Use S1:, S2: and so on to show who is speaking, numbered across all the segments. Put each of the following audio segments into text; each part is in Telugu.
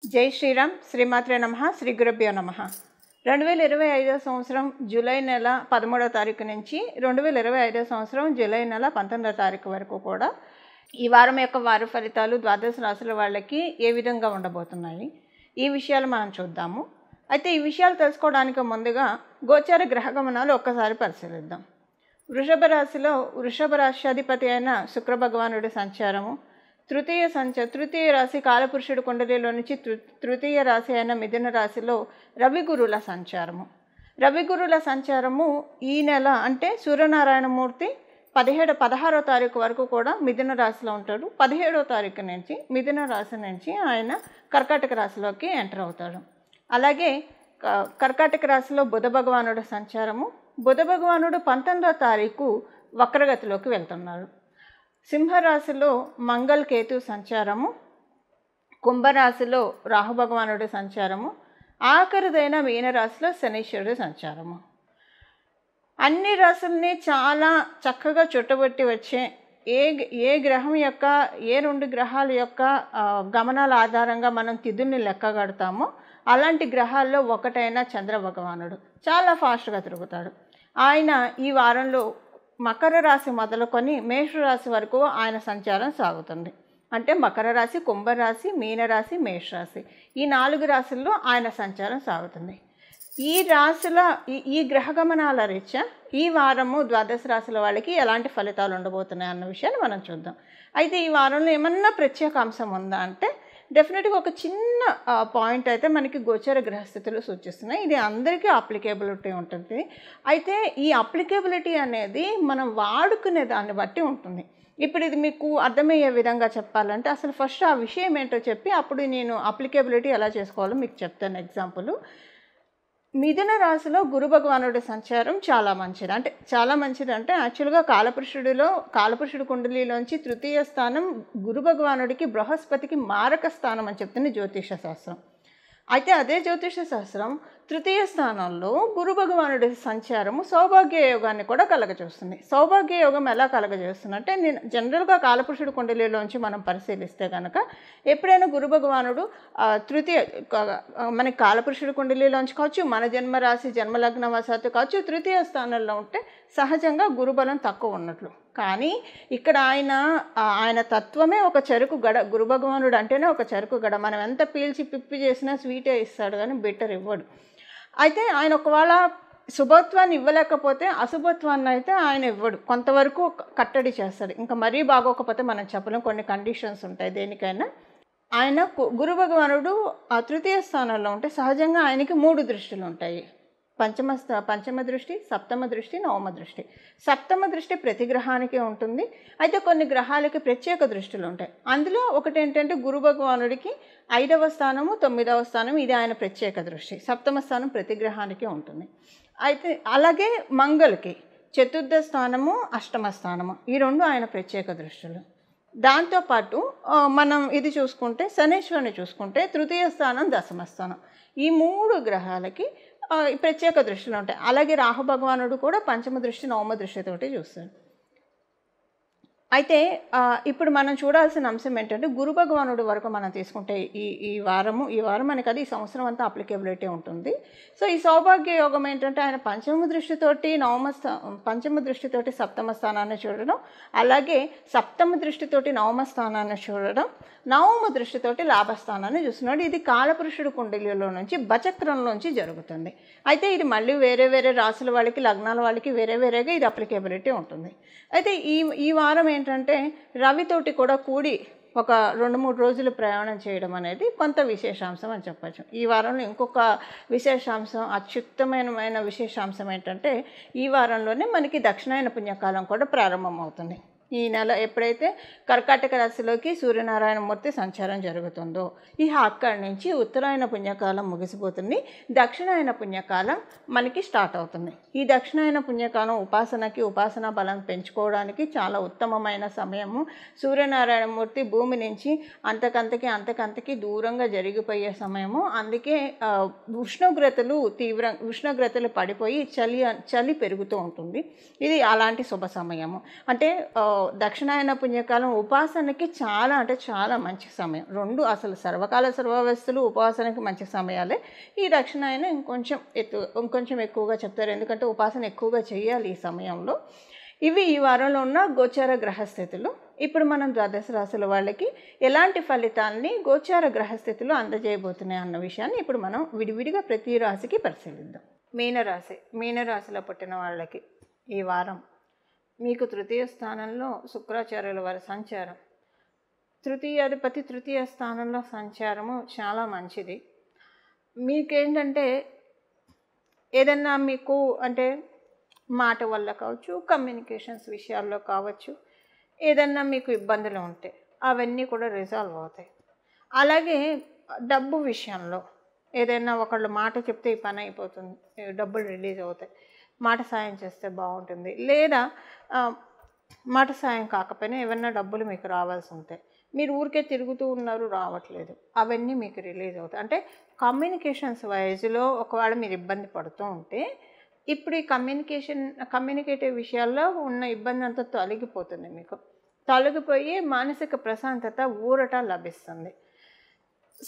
S1: జై శ్రీరామ్. శ్రీమాత్రే నమః. శ్రీ గురుభ్యో నమః. 2025 సంవత్సరం జూలై నెల 13వ తారీఖు నుంచి 2025 సంవత్సరం జూలై నెల 19వ తారీఖు వరకు కూడా ఈ వారం యొక్క వార ఫలితాలు ద్వాదశ రాశుల వాళ్ళకి ఏ విధంగా ఉండబోతున్నాయి, ఈ విషయాలు మనం చూద్దాము. అయితే ఈ విషయాలు తెలుసుకోవడానికి ముందుగా గోచార గ్రహ గమనాలు ఒక్కసారి పరిశీలిద్దాం. వృషభ రాశిలో వృషభ రాశ్యాధిపతి అయిన శుక్ర భగవానుడి సంచారము, తృతీయ రాశి కాలపురుషుడు కుండలిలో నుంచి తృతీయ రాశి అయిన మిథున రాశిలో రవిగురుల సంచారము ఈ నెల అంటే సూర్యనారాయణమూర్తి 16వ తారీఖు వరకు కూడా మిథున రాశిలో ఉంటాడు. 17వ తారీఖు నుంచి మిథున రాశి నుంచి ఆయన కర్కాటక రాశిలోకి ఎంటర్ అవుతాడు. అలాగే కర్కాటక రాశిలో బుధ భగవానుడు సంచారము, బుధ భగవానుడు 19వ తారీఖు వక్రగతిలోకి వెళ్తున్నాడు. సింహరాశిలో మంగళ కేతు సంచారము, కుంభరాశిలో రాహు భగవానుడి సంచారము, ఆఖరిదైన మీనరాశిలో శనీశ్వరుడు సంచారము. అన్ని రాశుల్ని చాలా చక్కగా చుట్టబట్టి వచ్చే ఏ గ్రహం యొక్క ఏ రెండు గ్రహాల యొక్క గమనాల ఆధారంగా మనం తిథుల్ని లెక్కగడతామో అలాంటి గ్రహాల్లో ఒకటైన చంద్ర భగవానుడు చాలా ఫాస్ట్గా తిరుగుతాడు. ఆయన ఈ వారంలో మకర రాశి మొదలుకొని మేషరాశి వరకు ఆయన సంచారం సాగుతుంది. అంటే మకర రాశి, కుంభరాశి, మీనరాశి, మేషరాశి ఈ 4 రాశుల్లో ఆయన సంచారం సాగుతుంది. ఈ రాశుల ఈ గ్రహగమనాల రీత్యా ఈ వారము ద్వాదశ రాశుల వాళ్ళకి ఎలాంటి ఫలితాలు ఉండబోతున్నాయి అన్న విషయాన్ని మనం చూద్దాం. అయితే ఈ వారంలో ఏమన్నా ప్రత్యేక అంశం ఉందా అంటే డెఫినెట్గా ఒక చిన్న పాయింట్ అయితే మనకి గోచర గ్రహస్థితులు సూచిస్తున్నాయి. ఇది అందరికీ అప్లికేబిలిటీ ఉంటుంది. అయితే ఈ అప్లికేబిలిటీ అనేది మనం వాడుకునే దాన్ని బట్టి ఉంటుంది. ఇప్పుడు ఇది మీకు అర్థమయ్యే విధంగా చెప్పాలంటే అసలు ఫస్ట్ ఆ విషయం ఏంటో చెప్పి అప్పుడు నేను అప్లికేబిలిటీ ఎలా చేసుకోవాలో మీకు చెప్తాను. ఎగ్జాంపుల్, మిథున రాశిలో గురు భగవానుడి సంచారం చాలా మంచిది అంటే యాక్చువల్గా కాలపురుషుడు కుండలిలోంచి తృతీయ స్థానం గురు భగవానుడికి బృహస్పతికి మారక స్థానం అని చెప్తుంది జ్యోతిష శాస్త్రం. అయితే అదే జ్యోతిష శాస్త్రం తృతీయ స్థానంలో గురు భగవానుడి సంచారము సౌభాగ్య యోగాన్ని కూడా కలగజేస్తుంది. సౌభాగ్య యోగం ఎలా కలగజేస్తుందంటే నేను జనరల్గా కాలపురుషుడు కుండలిలోంచి మనం పరిశీలిస్తే కనుక ఎప్పుడైనా గురు భగవానుడు మనకి కాలపురుషుడు కుండలిలోంచి కావచ్చు, మన జన్మరాశి జన్మలగ్న వశాత్తు కావచ్చు, తృతీయ స్థానంలో ఉంటే సహజంగా గురుబలం తక్కువ ఉన్నట్లు. కానీ ఇక్కడ ఆయన తత్వమే ఒక చెరుకు గడ. గురు భగవానుడు అంటేనే ఒక చెరుకు గడ. మనం ఎంత పీల్చి పిప్పి చేసినా స్వీటే ఇస్తాడు కానీ బెటర్ ఇవ్వడు. అయితే ఆయన ఒకవేళ శుభత్వాన్ని ఇవ్వలేకపోతే అశుభత్వాన్ని అయితే ఆయన ఇవ్వడు, కొంతవరకు కట్టడి చేస్తాడు. ఇంకా మరీ బాగోకపోతే మనం చెప్పలేం, కొన్ని కండిషన్స్ ఉంటాయి దేనికైనా. ఆయన గురు భగవానుడు తృతీయ స్థానంలో ఉంటే సహజంగా ఆయనకి 3 దృష్టిలు ఉంటాయి. పంచమ దృష్టి, సప్తమ దృష్టి, నవమ దృష్టి. సప్తమ దృష్టి ప్రతి గ్రహానికి ఉంటుంది. అయితే కొన్ని గ్రహాలకి ప్రత్యేక దృష్టిలు ఉంటాయి. అందులో ఒకటి ఏంటంటే గురు భగవానుడికి 5వ స్థానము, 9వ స్థానం ఇది ఆయన ప్రత్యేక దృష్టి. సప్తమ స్థానం ప్రతి గ్రహానికి ఉంటుంది. అయితే అలాగే మంగళకి 4వ స్థానము, 8వ స్థానము ఈ 2 ఆయన ప్రత్యేక దృష్టిలు. దాంతోపాటు మనం ఇది చూసుకుంటే శనీశ్వరుని చూసుకుంటే తృతీయ స్థానం, 10వ స్థానం ఈ 3 గ్రహాలకి ప్రత్యేక దృష్టిలో ఉంటాయి. అలాగే రాహు భగవానుడు కూడా పంచమ దృష్టి, నవమ దృష్టితోటి చూస్తాడు. అయితే ఇప్పుడు మనం చూడాల్సిన అంశం ఏంటంటే గురు భగవానుడి వరకు మనం తీసుకుంటే ఈ వారం మనకి అది ఈ సంవత్సరం అంతా అప్లికేబిలిటీ ఉంటుంది. సో ఈ సౌభాగ్య యోగం ఏంటంటే ఆయన పంచమ దృష్టితోటి సప్తమ స్థానాన్ని చూడడం, అలాగే సప్తమ దృష్టితోటి నవమ స్థానాన్ని చూడడం, నవమ దృష్టితోటి లాభస్థానాన్ని చూస్తున్నాడు. ఇది కాలపురుషుడు కుండలిలో నుంచి బచక్రంలోంచి జరుగుతుంది. అయితే ఇది మళ్ళీ వేరే రాశుల వాళ్ళకి, లగ్నాల వాళ్ళకి వేరేగా ఇది అప్లికేబిలిటీ ఉంటుంది. అయితే ఈ వారం ఏంటంటే రవితోటి కూడా కూడి ఒక 2-3 రోజులు ప్రయాణం చేయడం అనేది కొంత విశేషాంశం అని చెప్పచ్చు. ఈ వారంలో ఇంకొక విశేషాంశం, అత్యుత్తమైన విశేషాంశం ఏంటంటే ఈ వారంలోనే మనకి దక్షిణాయన పుణ్యకాలం కూడా ప్రారంభం అవుతుంది. ఈ నెల ఎప్పుడైతే కర్కాటక రాశిలోకి సూర్యనారాయణమూర్తి సంచారం జరుగుతుందో అక్కడి నుంచి ఉత్తరాయణ పుణ్యకాలం ముగిసిపోతుంది. దక్షిణాయన పుణ్యకాలం మనకి స్టార్ట్ అవుతుంది. ఈ దక్షిణాయన పుణ్యకాలం ఉపాసనా బలం పెంచుకోవడానికి చాలా ఉత్తమమైన సమయము. సూర్యనారాయణమూర్తి భూమి నుంచి అంతకంతకి దూరంగా జరిగిపోయే సమయము. అందుకే ఉష్ణోగ్రతలు పడిపోయి చలి పెరుగుతూ ఉంటుంది. ఇది అలాంటి శుభ సమయము. అంటే దక్షిణాయన పుణ్యకాలం ఉపాసనకి చాలా అంటే చాలా మంచి సమయం. 2 అసలు సర్వకాల సర్వావస్థలు ఉపాసనకి మంచి సమయాలే. ఈ దక్షిణాయన ఇంకొంచెం ఎక్కువగా చెప్తారు, ఎందుకంటే ఉపాసన ఎక్కువగా చేయాలి ఈ సమయంలో. ఇవి ఈ వారంలో ఉన్న గోచార గ్రహస్థితులు. ఇప్పుడు మనం ద్వాదశ రాశుల వాళ్ళకి ఎలాంటి ఫలితాలని గోచార గ్రహస్థితులు అందజేయబోతున్నాయి అన్న విషయాన్ని ఇప్పుడు మనం విడివిడిగా ప్రతి రాశికి పరిశీలిద్దాం. మీనరాశిలో పుట్టిన వాళ్ళకి ఈ వారం మీకు తృతీయ స్థానంలో శుక్రాచార్యుల వారి సంచారం, తృతీయాధిపతి తృతీయ స్థానంలో సంచారము చాలా మంచిది. మీకేంటంటే ఏదన్నా మీకు అంటే మాట వల్ల కావచ్చు, కమ్యూనికేషన్స్ విషయాల్లో కావచ్చు, ఏదన్నా మీకు ఇబ్బందులు ఉంటే అవన్నీ కూడా రిజాల్వ్ అవుతాయి. అలాగే డబ్బు విషయంలో ఏదైనా ఒకళ్ళు మాట చెప్తే ఈ పని అయిపోతుంది, డబ్బులు రిలీజ్ అవుతాయి, మాట సాయం చేస్తే బాగుంటుంది. లేదా మాట సాయం కాకపోయినా ఏమన్నా డబ్బులు మీకు రావాల్సి ఉంటాయి, మీరు ఊరికే తిరుగుతూ ఉన్నారు రావట్లేదు, అవన్నీ మీకు రిలీజ్ అవుతాయి. అంటే కమ్యూనికేషన్స్ వైజ్లో ఒకవేళ మీరు ఇబ్బంది పడుతూ ఉంటే ఇప్పుడు ఈ కమ్యూనికేటివ్ విషయాల్లో ఉన్న ఇబ్బంది అంతా తొలగిపోతుంది, మీకు తొలగిపోయి మానసిక ప్రశాంతత ఊరట లభిస్తుంది.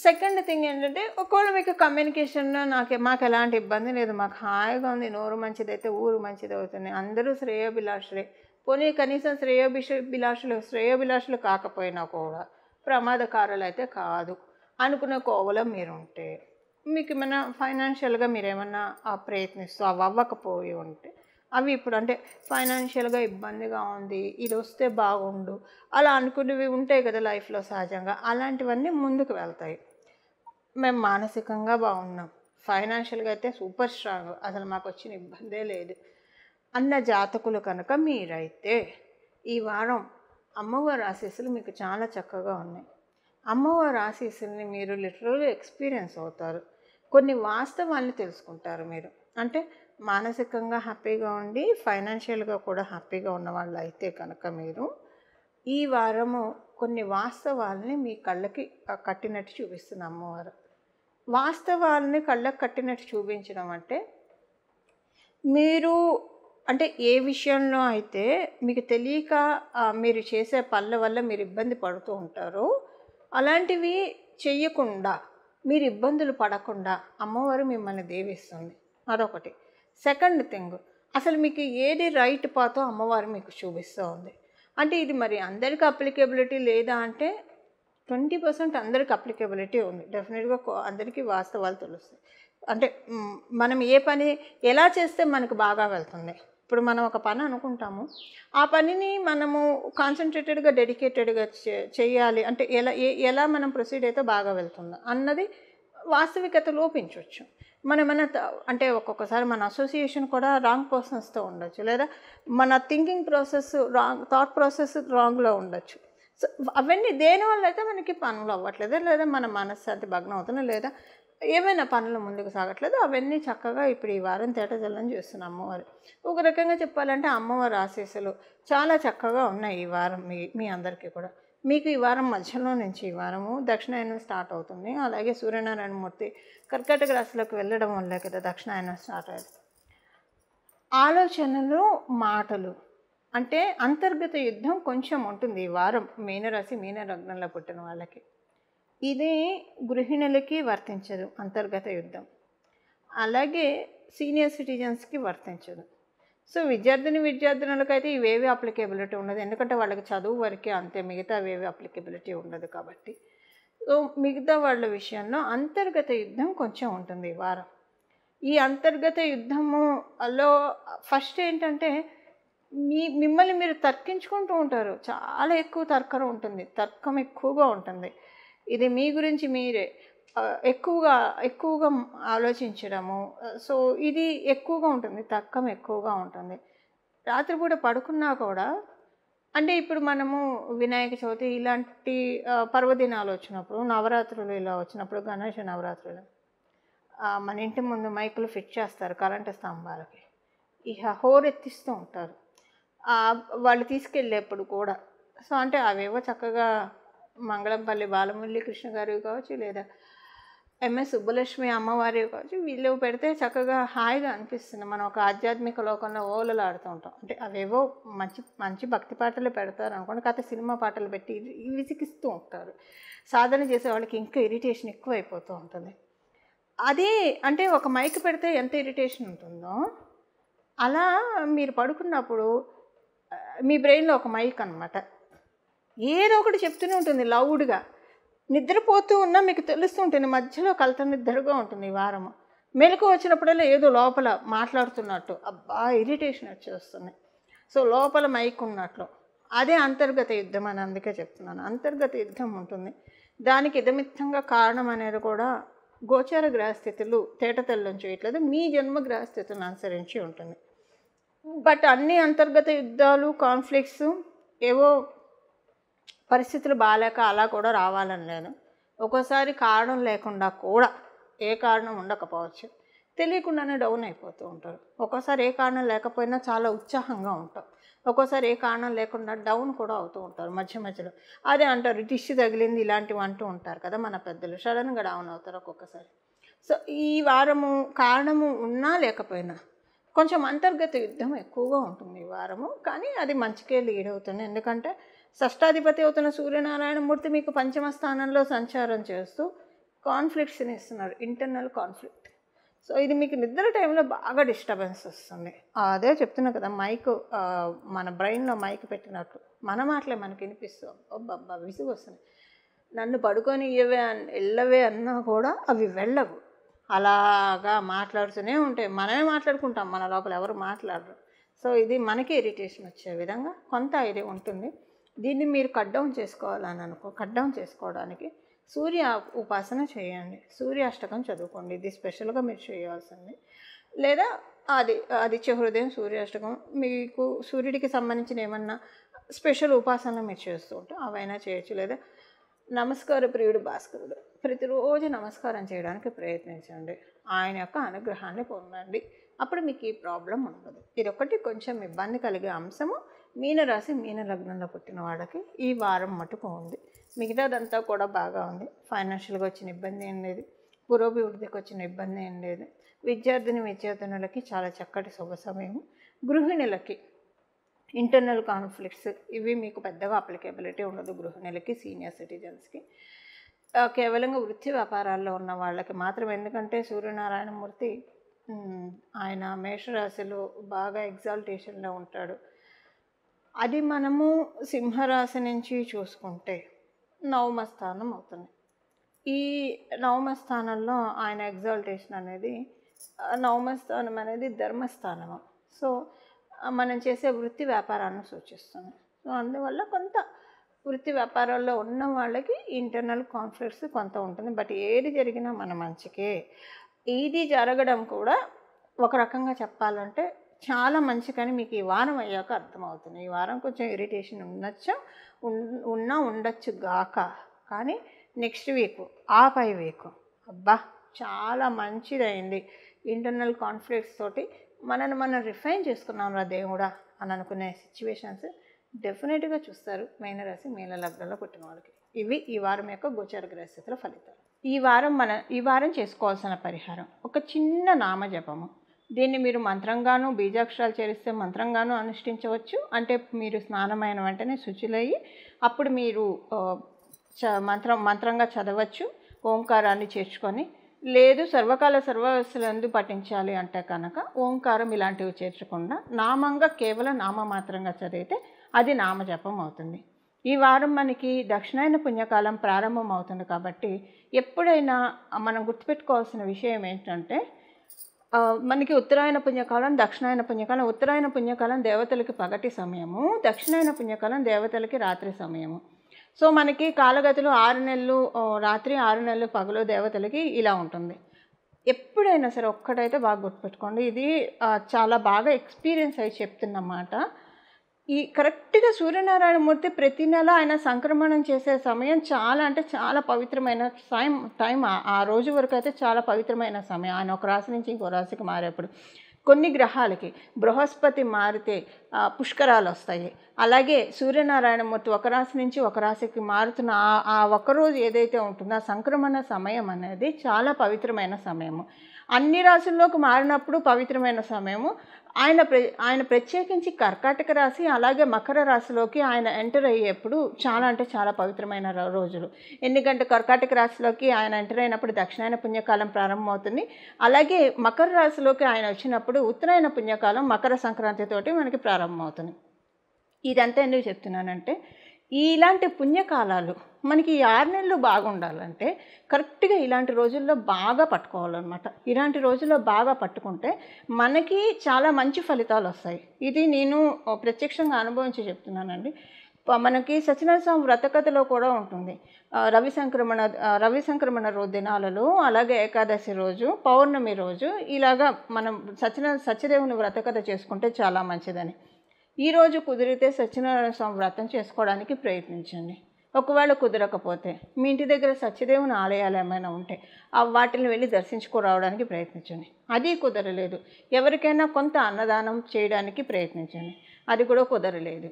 S1: సెకండ్ థింగ్ ఏంటంటే ఒకవేళ మీకు కమ్యూనికేషన్లో మాకు ఎలాంటి ఇబ్బంది లేదు, మాకు హాయిగా ఉంది, నోరు మంచిదైతే ఊరు మంచిది అవుతుంది, అందరూ శ్రేయోభిలాషులే, పోనీ కనీసం శ్రేయోభిలాషులు కాకపోయినా కూడా ప్రమాదకారులు అయితే కాదు అనుకున్న కోవలో మీరు ఉంటే, మీకు ఏమైనా ఫైనాన్షియల్గా మీరు ఏమన్నా ప్రయత్నిస్తూ అవి అవ్వకపోయి ఉంటే, అవి ఇప్పుడు అంటే ఫైనాన్షియల్గా ఇబ్బందిగా ఉంది, ఇది వస్తే బాగుండు అలా అనుకునేవి ఉంటాయి కదా లైఫ్లో సహజంగా, అలాంటివన్నీ ముందుకు వెళ్తాయి. మేము మానసికంగా బాగున్నాం, ఫైనాన్షియల్గా అయితే సూపర్ స్ట్రాంగ్, అసలు మాకు వచ్చిన ఇబ్బందే లేదు అన్న జాతకులు కనుక మీరైతే ఈ వారం అమ్మవారి ఆశీస్సులు మీకు చాలా చక్కగా ఉన్నాయి. అమ్మవారి ఆశీస్సుల్ని మీరు లిటరల్గా ఎక్స్పీరియన్స్ అవుతారు, కొన్ని వాస్తవాల్ని తెలుసుకుంటారు మీరు. అంటే మానసికంగా హ్యాపీగా ఉండి ఫైనాన్షియల్గా కూడా హ్యాపీగా ఉన్న వాళ్ళు అయితే కనుక మీరు ఈ వారము కొన్ని వాస్తవాలని మీ కళ్ళకి కట్టినట్టు చూపిస్తుంది అమ్మవారు. వాస్తవాలని కళ్ళకి కట్టినట్టు చూపించడం అంటే మీరు అంటే ఏ విషయంలో అయితే మీకు తెలియక మీరు చేసే పనుల వల్ల మీరు ఇబ్బంది పడుతూ ఉంటారో అలాంటివి చెయ్యకుండా, మీరు ఇబ్బందులు పడకుండా అమ్మవారు మిమ్మల్ని దీవిస్తుంది, అదొకటి. సెకండ్ థింగ్, అసలు మీకు ఏది రైట్ పాతో అమ్మవారు మీకు చూపిస్తూ ఉంది. అంటే ఇది మరి అందరికీ అప్లికేబిలిటీ లేదా అంటే 20% అందరికి అప్లికేబిలిటీ ఉంది, డెఫినెట్గా అందరికీ వాస్తవాలు తెలుస్తాయి. అంటే మనం ఏ పని ఎలా చేస్తే మనకు బాగా వెళ్తుంది. ఇప్పుడు మనం ఒక పని అనుకుంటాము, ఆ పనిని మనము కాన్సన్ట్రేటెడ్గా డెడికేటెడ్గా చేయాలి అంటే ఎలా మనం ప్రొసీడ్ అయితే బాగా వెళ్తుందో అన్నది వాస్తవికత లోపించవచ్చు. మన అంటే ఒక్కొక్కసారి మన అసోసియేషన్ కూడా రాంగ్ పర్సన్స్తో ఉండొచ్చు, లేదా మన థింకింగ్ ప్రాసెస్ థాట్ ప్రాసెస్ రాంగ్లో ఉండొచ్చు. సో అవన్నీ దేనివల్ల అయితే మనకి పనులు అవ్వట్లేదు, లేదా మన మనశ్శాంతి భగ్నం అవుతుంది, లేదా ఏమైనా పనులు ముందుకు సాగట్లేదు, అవన్నీ చక్కగా ఇప్పుడు ఈ వారం తేటతెల్లని చేస్తున్నాం అమ్మవారు. ఒక రకంగా చెప్పాలంటే అమ్మవారి ఆశీస్సులు చాలా చక్కగా ఉన్నాయి ఈ వారం మీ అందరికీ కూడా. మీకు ఈ వారం మధ్యలో నుంచి ఈ వారము దక్షిణాయనం స్టార్ట్ అవుతుంది. అలాగే సూర్యనారాయణ మూర్తి కర్కాటక రాశిలోకి వెళ్ళడం వల్లే కదా దక్షిణాయనం స్టార్ట్ అయ్యేది. ఆలోచనలు మాటలు అంటే అంతర్గత యుద్ధం కొంచెం ఉంటుంది ఈ వారం మీనరాశి మీనలగ్నంలో పుట్టిన వాళ్ళకి. ఇది గృహిణులకి వర్తించదు అంతర్గత యుద్ధం, అలాగే సీనియర్ సిటిజన్స్కి వర్తించదు. సో విద్యార్థినులకైతే ఇవేవి అప్లికేబిలిటీ ఉండదు, ఎందుకంటే వాళ్ళకి చదువు వరకే అంతే, మిగతా అవేవి అప్లికేబిలిటీ ఉండదు కాబట్టి. సో మిగతా వాళ్ళ విషయంలో అంతర్గత యుద్ధం కొంచెం ఉంటుంది ఈ వారం. ఈ అంతర్గత యుద్ధములో ఫస్ట్ ఏంటంటే మిమ్మల్ని మీరు తర్కించుకుంటూ ఉంటారు, చాలా ఎక్కువ తర్కం ఎక్కువగా ఉంటుంది. ఇది మీ గురించి మీరే ఎక్కువగా ఆలోచించడము. సో ఇది ఎక్కువగా ఉంటుంది, తర్కం ఎక్కువగా ఉంటుంది. రాత్రిపూట పడుకున్నా కూడా అంటే ఇప్పుడు మనము వినాయక చవితి ఇలాంటి పర్వదినాలు వచ్చినప్పుడు, నవరాత్రులు ఇలా వచ్చినప్పుడు, గణేష నవరాత్రులు మన ఇంటి ముందు మైకులు ఫిట్ చేస్తారు కరెంటు స్తంభాలకి, ఇక హోరెత్తిస్తూ ఉంటారు వాళ్ళు తీసుకెళ్ళేప్పుడు కూడా. సో అంటే అవేవో చక్కగా మంగళంపల్లి బాలమురళీ కృష్ణ గారు కావచ్చు, లేదా ఎంఎస్ సుబ్బలక్ష్మి అమ్మవారి కావచ్చు, వీళ్ళు పెడితే చక్కగా హాయిగా అనిపిస్తుంది. మనం ఒక ఆధ్యాత్మిక లోకంలో ఓలలాడుతూ ఉంటాం. అంటే అవేవో మంచి మంచి భక్తి పాటలు పెడతారు అనుకోండి, కాకపోతే సినిమా పాటలు పెట్టి విసిగిస్తూ ఉంటారు. సాధన చేసే వాళ్ళకి ఇంకా ఇరిటేషన్ ఎక్కువ అయిపోతూ ఉంటుంది. అదే అంటే ఒక మైక్ పెడితే ఎంత ఇరిటేషన్ ఉంటుందో, అలా మీరు పడుకున్నప్పుడు మీ బ్రెయిన్లో ఒక మైక్ అనమాట, ఏదో ఒకటి చెప్తూనే ఉంటుంది లౌడ్గా. నిద్రపోతూ ఉన్నా మీకు తెలుస్తూ ఉంటుంది, మధ్యలో కలత నిద్రగా ఉంటుంది. ఈ వారము మెలకు వచ్చినప్పుడల్లా ఏదో లోపల మాట్లాడుతున్నట్టు, అబ్బా ఇరిటేషన్ వచ్చేస్తుంది. సో లోపల మైక్ ఉన్నట్లు, అదే అంతర్గత యుద్ధం అని అందుకే చెప్తున్నాను. అంతర్గత యుద్ధం ఉంటుంది. దానికి ఇదమిత్తంగా కారణం అనేది కూడా గోచార గ్రహస్థితులు తేటతెల్లం చేయట్లేదు, మీ జన్మ గ్రహస్థితులను అనుసరించి ఉంటుంది. బట్ అన్ని అంతర్గత యుద్ధాలు, కాన్ఫ్లిక్ట్స్ ఏవో పరిస్థితులు బాగాలేక అలా కూడా రావాలని లేదు. ఒక్కోసారి కారణం లేకుండా కూడా, ఏ కారణం ఉండకపోవచ్చు, తెలియకుండానే డౌన్ అయిపోతూ ఉంటారు. ఒక్కోసారి ఏ కారణం లేకపోయినా చాలా ఉత్సాహంగా ఉంటాం. ఒక్కోసారి ఏ కారణం లేకుండా డౌన్ కూడా అవుతూ ఉంటారు మధ్య మధ్యలో. అదే అంటారు దిష్టి తగిలింది ఇలాంటివి అంటూ ఉంటారు కదా మన పెద్దలు, సడన్గా డౌన్ అవుతారు ఒక్కొక్కసారి. సో ఈ వారము కారణము ఉన్నా లేకపోయినా కొంచెం అంతర్గత యుద్ధం ఎక్కువగా ఉంటుంది ఈ వారము. కానీ అది మంచికే లీడ్ అవుతుంది. ఎందుకంటే షష్టాధిపతి అవుతున్న సూర్యనారాయణమూర్తి మీకు పంచమ స్థానంలో సంచారం చేస్తూ కాన్ఫ్లిక్ట్స్ని ఇస్తున్నారు, ఇంటర్నల్ కాన్ఫ్లిక్ట్. సో ఇది మీకు నిద్ర టైంలో బాగా డిస్టర్బెన్స్ వస్తుంది. అదే చెప్తున్నా కదా, మైక్ మన బ్రెయిన్లో మైక్ పెట్టినట్టు మన మాటలే మనకి వినిపిస్తాం. అబ్బా విసుగు వస్తుంది. నన్ను పడుకొని వెళ్ళవే అన్నా కూడా అవి వెళ్ళవు, అలాగా మాట్లాడుతూనే ఉంటాయి. మనమే మాట్లాడుకుంటాం, మన లోపల ఎవరు మాట్లాడరు. సో ఇది మనకి ఇరిటేషన్ వచ్చే విధంగా కొంత ఇది ఉంటుంది. దీన్ని మీరు కట్ డౌన్ చేసుకోవడానికి సూర్య ఉపాసన చేయండి, సూర్యాష్టకం చదువుకోండి. ఇది స్పెషల్గా మీరు చేయాల్సింది. లేదా ఆదిత్య హృదయం సూర్యాష్టకం, మీకు సూర్యుడికి సంబంధించిన ఏమన్నా స్పెషల్ ఉపాసన మీరు చేస్తూ ఉంటే అవైనా చేయొచ్చు. లేదా నమస్కార ప్రియుడు భాస్కరుడు, ప్రతిరోజు నమస్కారం చేయడానికి ప్రయత్నించండి, ఆయన యొక్క అనుగ్రహాన్ని పొందండి. అప్పుడు మీకు ఈ ప్రాబ్లం ఉండదు. ఇదొకటి కొంచెం ఇబ్బంది కలిగే అంశము మీనరాశి మీన లగ్నంలో పుట్టిన వాళ్ళకి ఈ వారం మటుకు ఉంది. మిగతాదంతా కూడా బాగా ఉంది. ఫైనాన్షియల్గా వచ్చిన ఇబ్బంది ఏం లేదు, పురోభివృద్ధికి వచ్చిన ఇబ్బంది ఏం లేదు. విద్యార్థినులకి చాలా చక్కటి శుభ సమయం. గృహిణులకి ఇంటర్నల్ కాన్ఫ్లిక్ట్స్ ఇవి మీకు పెద్దగా అప్లికేబిలిటీ ఉండదు. గృహిణులకి, సీనియర్ సిటిజన్స్కి, కేవలంగా వృత్తి వ్యాపారాల్లో ఉన్న వాళ్ళకి మాత్రం. ఎందుకంటే సూర్యనారాయణమూర్తి ఆయన మేషరాశిలో బాగా ఎగ్జాల్టేషన్లో ఉంటాడు. అది మనము సింహరాశి నుంచి చూసుకుంటే నవమ స్థానం అవుతుంది. ఈ నవమ స్థానంలో ఆయన ఎగ్జాల్టేషన్ అనేది, నవమ స్థానం అనేది ధర్మస్థానము. సో మనం చేసే వృత్తి వ్యాపారాన్ని సూచిస్తుంది. సో అందువల్ల కొంత వృత్తి వ్యాపారాల్లో ఉన్న వాళ్ళకి ఇంటర్నల్ కాన్ఫ్లిక్ట్స్ కొంత ఉంటుంది. బట్ ఏది జరిగినా మన మంచికే. ఇది జరగడం కూడా ఒక రకంగా చెప్పాలంటే చాలా మంచి, కానీ మీకు ఈ వారం అయ్యాక అర్థమవుతుంది. ఈ వారం కొంచెం ఇరిటేషన్ ఉండొచ్చు గాక, కానీ నెక్స్ట్ వీక్ ఆ పై వీక్ అబ్బా చాలా మంచిదైంది. ఇంటర్నల్ కాన్ఫ్లిక్ట్స్ తోటి మనం రిఫైన్ చేసుకున్నాం రా దేవుడా అని అనుకునే సిచ్యువేషన్స్ డెఫినెట్గా చూస్తారు మీనరాశి మీన లగ్నంలో పుట్టిన వాళ్ళకి. ఇవి ఈ వారం యొక్క గోచార గ్రహస్థితుల ఫలితాలు. ఈ వారం చేసుకోవాల్సిన పరిహారం ఒక చిన్న నామజపము. దీన్ని మీరు మంత్రంగాను, బీజాక్షరాలు చేరిస్తే మంత్రంగాను అనుష్ఠించవచ్చు. అంటే మీరు స్నానమైన వెంటనే శుచులయ్యి అప్పుడు మీరు మంత్రంగా చదవచ్చు, ఓంకారాన్ని చేర్చుకొని. లేదు సర్వకాల సర్వవస్థలందు పఠించాలి అంటే కనుక ఓంకారం ఇలాంటివి చేర్చకుండా నామంగా కేవలం నామమాత్రంగా చదివితే అది నామజపం అవుతుంది. ఈ వారం మనకి దక్షిణాయన పుణ్యకాలం ప్రారంభం అవుతుంది కాబట్టి ఎప్పుడైనా మనం గుర్తుపెట్టుకోవాల్సిన విషయం ఏంటంటే, మనకి ఉత్తరాయణ పుణ్యకాలం, దక్షిణాయన పుణ్యకాలం. ఉత్తరాయణ పుణ్యకాలం దేవతలకి పగటి సమయము, దక్షిణాయన పుణ్యకాలం దేవతలకి రాత్రి సమయము. సో మనకి కాలగతులు 6 నెలలు రాత్రి, 6 నెలలు పగలు దేవతలకి ఇలా ఉంటుంది. ఎప్పుడైనా సరే ఒక్కటైతే బాగా గుర్తుపెట్టుకోండి, ఇది చాలా బాగా ఎక్స్పీరియన్స్ అయి చెప్తున్నమాట. ఈ కరెక్ట్గా సూర్యనారాయణమూర్తి ప్రతి నెల ఆయన సంక్రమణం చేసే సమయం చాలా అంటే చాలా పవిత్రమైన టైం. ఆ రోజు వరకు అయితే చాలా పవిత్రమైన సమయం. ఆయన ఒక రాశి నుంచి ఇంకో రాశికి మారేప్పుడు కొన్ని గ్రహాలకి బృహస్పతి మారితే పుష్కరాలు వస్తాయి. అలాగే సూర్యనారాయణమూర్తి ఒక రాశి నుంచి ఒక రాశికి మారుతున్న ఆ ఒక్కరోజు ఏదైతే ఉంటుందో ఆ సంక్రమణ సమయం అనేది చాలా పవిత్రమైన సమయము. అన్ని రాశుల్లోకి మారినప్పుడు పవిత్రమైన సమయము. ఆయన ప్రత్యేకించి కర్కాటక రాశి అలాగే మకర రాశిలోకి ఆయన ఎంటర్ అయ్యేప్పుడు చాలా అంటే చాలా పవిత్రమైన రోజులు. ఎందుకంటే కర్కాటక రాశిలోకి ఆయన ఎంటర్ అయినప్పుడు దక్షిణాయన పుణ్యకాలం ప్రారంభమవుతుంది. అలాగే మకర రాశిలోకి ఆయన వచ్చినప్పుడు ఉత్తరాయణ పుణ్యకాలం మకర సంక్రాంతితోటి మనకి ప్రారంభమవుతుంది. ఇదంతా ఎందుకు చెప్తున్నానంటే ఇలాంటి పుణ్యకాలాలు మనకి ఈ 6 నెలలు బాగుండాలంటే కరెక్ట్గా ఇలాంటి రోజుల్లో బాగా పట్టుకోవాలన్నమాట. ఇలాంటి రోజుల్లో బాగా పట్టుకుంటే మనకి చాలా మంచి ఫలితాలు వస్తాయి. ఇది నేను ప్రత్యక్షంగా అనుభవించి చెప్తున్నానండి. మనకి సత్యనారాయణ స్వామి వ్రతకథలో కూడా ఉంటుంది. రవి సంక్రమణ దినాలలో అలాగే ఏకాదశి రోజు పౌర్ణమి రోజు ఇలాగా మనం సత్యదేవుని వ్రతకథ చేసుకుంటే చాలా మంచిదని. ఈరోజు కుదిరితే సత్యనారాయణ స్వామి వ్రతం చేసుకోవడానికి ప్రయత్నించండి. ఒకవేళ కుదరకపోతే మీ ఇంటి దగ్గర సత్యదేవుని ఆలయాలు ఏమైనా ఉంటే వాటిని వెళ్ళి దర్శించుకోరావడానికి ప్రయత్నించండి. అది కుదరలేదు, ఎవరికైనా కొంత అన్నదానం చేయడానికి ప్రయత్నించండి. అది కూడా కుదరలేదు.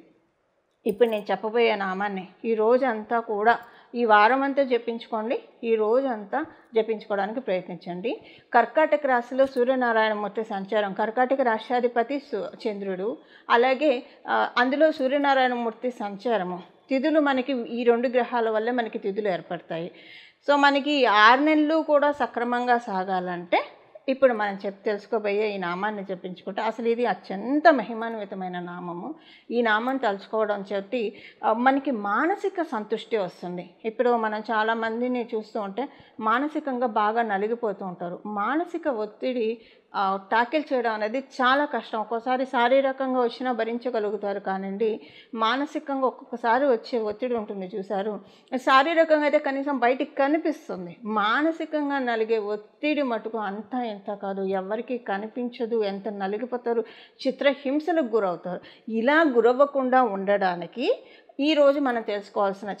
S1: ఇప్పుడు నేను చెప్పబోయే నామాన్ని ఈ రోజంతా కూడా ఈ వారం అంతా జపించుకోండి. ఈ రోజంతా జపించుకోవడానికి ప్రయత్నించండి. కర్కాటక రాశిలో సూర్యనారాయణమూర్తి సంచారం, కర్కాటక రాష్ట్రాధిపతి చంద్రుడు, అలాగే అందులో సూర్యనారాయణమూర్తి సంచారము. తిథులు మనకి ఈ 2 గ్రహాల వల్లే మనకి తిథులు ఏర్పడతాయి. సో మనకి 6 నెలలు కూడా సక్రమంగా సాగాలంటే ఇప్పుడు మనం తెలుసుకోబోయే ఈ నామాన్ని జపించుకుంటే అసలు ఇది అత్యంత మహిమాన్వితమైన నామము. ఈ నామం తలుచుకోవడం చేతి మనకి మానసిక సంతృష్టి వస్తుంది. ఇప్పుడు మనం చాలామందిని చూస్తూ ఉంటే మానసికంగా బాగా నలిగిపోతూ ఉంటారు. మానసిక ఒత్తిడి టాకిల్ చేయడం అనేది చాలా కష్టం. ఒక్కోసారి శారీరకంగా వచ్చినా భరించగలుగుతారు, కానివ్వండి మానసికంగా ఒక్కొక్కసారి వచ్చే ఒత్తిడి ఉంటుంది చూసారు. శారీరకంగా అయితే కనీసం బయటికి కనిపిస్తుంది, మానసికంగా నలిగే ఒత్తిడి మటుకు అంతా ఎంత కాదు, ఎవరికి కనిపించదు. ఎంత నలిగిపోతారు, చిత్రహింసలకు గురవుతారు. ఇలా గురవ్వకుండా ఉండడానికి ఈరోజు మనం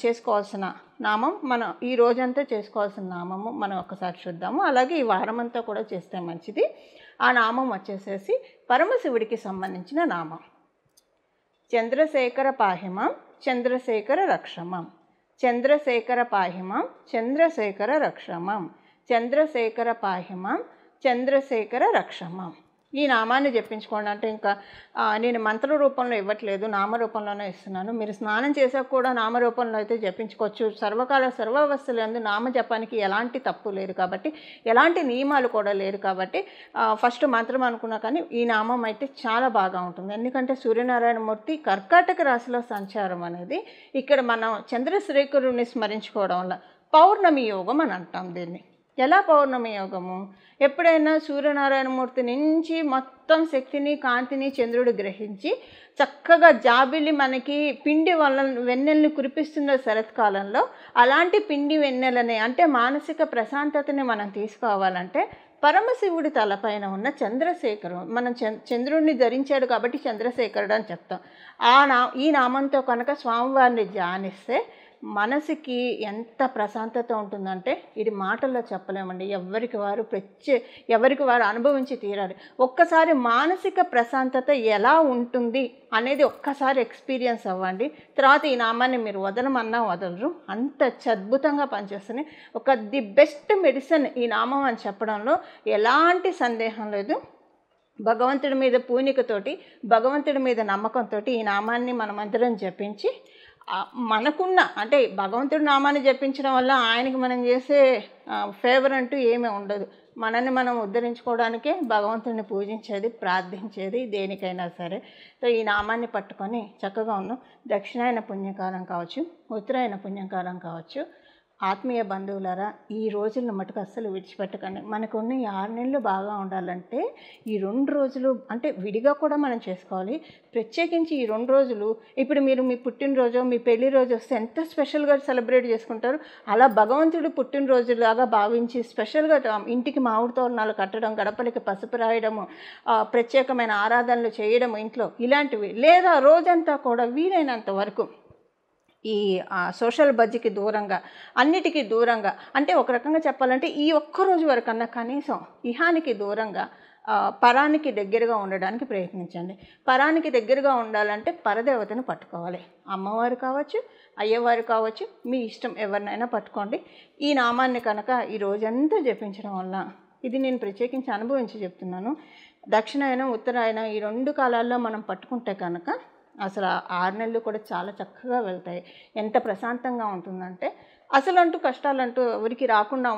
S1: చేసుకోవాల్సిన నామం, మనం ఈ రోజంతా చేసుకోవాల్సిన నామము మనం ఒకసారి చూద్దాము. అలాగే ఈ వారమంతా కూడా చేస్తే మంచిది. ఆ నామం వచ్చేసేసి పరమశివుడికి సంబంధించిన నామం. చంద్రశేఖర పాహిమం చంద్రశేఖర రక్షమం, చంద్రశేఖర పాహిమం చంద్రశేఖర రక్షమం, చంద్రశేఖర పాహిమం చంద్రశేఖర రక్షమం. ఈ నామాన్ని జపించుకోండి. అంటే ఇంకా నేను మంత్ర రూపంలో ఇవ్వట్లేదు, నామరూపంలోనే ఇస్తున్నాను. మీరు స్నానం చేసాక కూడా నామరూపంలో అయితే జపించుకోవచ్చు. సర్వకాల సర్వావస్థలందు నామ జపానికి ఎలాంటి తప్పు లేదు కాబట్టి, ఎలాంటి నియమాలు కూడా లేదు కాబట్టి ఫస్ట్ మంత్రం అనుకున్నా కానీ ఈ నామం అయితే చాలా బాగా ఉంటుంది. ఎందుకంటే సూర్యనారాయణమూర్తి కర్కాటక రాశిలో సంచారం అనేది ఇక్కడ మనం చంద్రశేఖరుని స్మరించుకోవడం వల్ల పౌర్ణమి యోగం అని అంటాం దీన్ని. ఎలా పౌర్ణమి యోగము? ఎప్పుడైనా సూర్యనారాయణమూర్తి నుంచి మొత్తం శక్తిని కాంతిని చంద్రుడు గ్రహించి చక్కగా జాబిలి మనకి పిండి వెన్నెల్ని కురిపిస్తున్న శరత్కాలంలో అలాంటి పిండి వెన్నెలని అంటే మానసిక ప్రశాంతతని మనం తీసుకోవాలంటే పరమశివుడి తలపైన ఉన్న చంద్రశేఖరం, మనం చంద్రుడిని ధరించాడు కాబట్టి చంద్రశేఖరుడు అని చెప్తాం. ఈ నామంతో కనుక స్వామివారిని ధ్యానిస్తే మనసుకి ఎంత ప్రశాంతత ఉంటుందంటే ఇది మాటల్లో చెప్పలేమండి. ఎవరికి వారు అనుభవించి తీరాలి. ఒక్కసారి మానసిక ప్రశాంతత ఎలా ఉంటుంది అనేది ఒక్కసారి ఎక్స్పీరియన్స్ అవ్వండి. తర్వాత ఈ నామాన్ని మీరు వదలమన్నా వదలరు, అంత అద్భుతంగా పనిచేస్తుంది. ది బెస్ట్ మెడిసిన్ ఈ నామం అని చెప్పడంలో ఎలాంటి సందేహం లేదు. భగవంతుడి మీద పూనికతోటి, భగవంతుడి మీద నమ్మకంతో ఈ నామాన్ని మనమందరం జపించి మనకున్న అంటే భగవంతుడి నామాన్ని జపించడం వల్ల ఆయనకి మనం చేసే ఫేవర్ అంటూ ఏమీ ఉండదు. మనల్ని మనం ఉద్ధరించుకోవడానికే భగవంతుడిని పూజించేది, ప్రార్థించేది దేనికైనా సరే. సో ఈ నామాన్ని పట్టుకొని చక్కగా ఉన్నాం. దక్షిణాయన పుణ్యకాలం కావచ్చు, ఉత్తరాయణ పుణ్యకాలం కావచ్చు, ఆత్మీయ బంధువులారా ఈ రోజులను మటుకు అస్సలు విడిచిపెట్టకండి. మనకున్న ఈ 6 నెలలు బాగా ఉండాలంటే ఈ 2 రోజులు అంటే విడిగా కూడా మనం చేసుకోవాలి. ప్రత్యేకించి ఈ 2 రోజులు ఇప్పుడు మీరు మీ పుట్టినరోజు మీ పెళ్లి రోజు వస్తే ఎంత స్పెషల్గా సెలబ్రేట్ చేసుకుంటారు. అలా భగవంతుడు పుట్టినరోజులాగా భావించి స్పెషల్గా ఇంటికి మామిడి తోరణాలు కట్టడం, గడపలకి పసుపు రాయడము, ప్రత్యేకమైన ఆరాధనలు చేయడం ఇంట్లో ఇలాంటివి, లేదా రోజంతా కూడా వీలైనంత వరకు ఈ సోషల్ బజ్కి దూరంగా, అన్నిటికీ దూరంగా, అంటే ఒక రకంగా చెప్పాలంటే ఈ ఒక్కరోజు వరకన్నా కనీసం ఇహానికి దూరంగా పరానికి దగ్గరగా ఉండడానికి ప్రయత్నించండి. పరానికి దగ్గరగా ఉండాలంటే పరదేవతను పట్టుకోవాలి. అమ్మవారు కావచ్చు, అయ్యవారు కావచ్చు, మీ ఇష్టం ఎవరినైనా పట్టుకోండి. ఈ నామాన్ని కనుక ఈ రోజంతా జపించడం వల్ల, ఇది నేను ప్రత్యేకించి అనుభవించి చెప్తున్నాను, దక్షిణాయనం ఉత్తరాయణం ఈ 2 కాలాల్లో మనం పట్టుకుంటే కనుక అసలు 6 నెలలు కూడా చాలా చక్కగా వెళ్తాయి. ఎంత ప్రశాంతంగా ఉంటుందంటే అసలంటూ కష్టాలంటూ ఎవరికి రాకుండా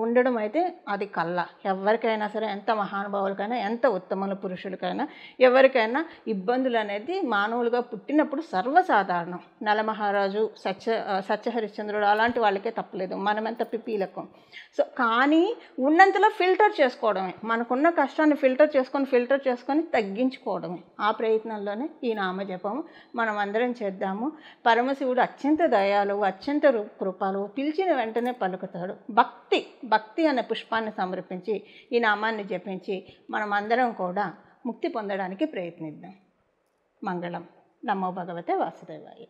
S1: ఉండడం అయితే అది కల్లా. ఎవరికైనా సరే, ఎంత మహానుభావులకైనా, ఎంత ఉత్తమ పురుషులకైనా, ఎవరికైనా ఇబ్బందులు అనేది మానవులుగా పుట్టినప్పుడు సర్వసాధారణం. నలమహారాజు, సత్యహరిశ్చంద్రుడు అలాంటి వాళ్ళకే తప్పలేదు, మనమెంత పిపీలకం. సో కానీ ఉన్నంతలో ఫిల్టర్ చేసుకోవడమే, మనకున్న కష్టాన్ని ఫిల్టర్ చేసుకొని తగ్గించుకోవడమే. ఆ ప్రయత్నంలోనే ఈ నామజపము మనం అందరం చేద్దాము. పరమశివుడు అత్యంత దయాలు, అత్యంత కృపాలు, పిలిచిన వెంటనే పలుకుతాడు. భక్తి అనే పుష్పాన్ని సమర్పించి ఈ నామాన్ని జపించి మనం అందరం కూడా ముక్తి పొందడానికి ప్రయత్నిద్దాం. మంగళం. నమో భగవతే వాసుదేవాయ.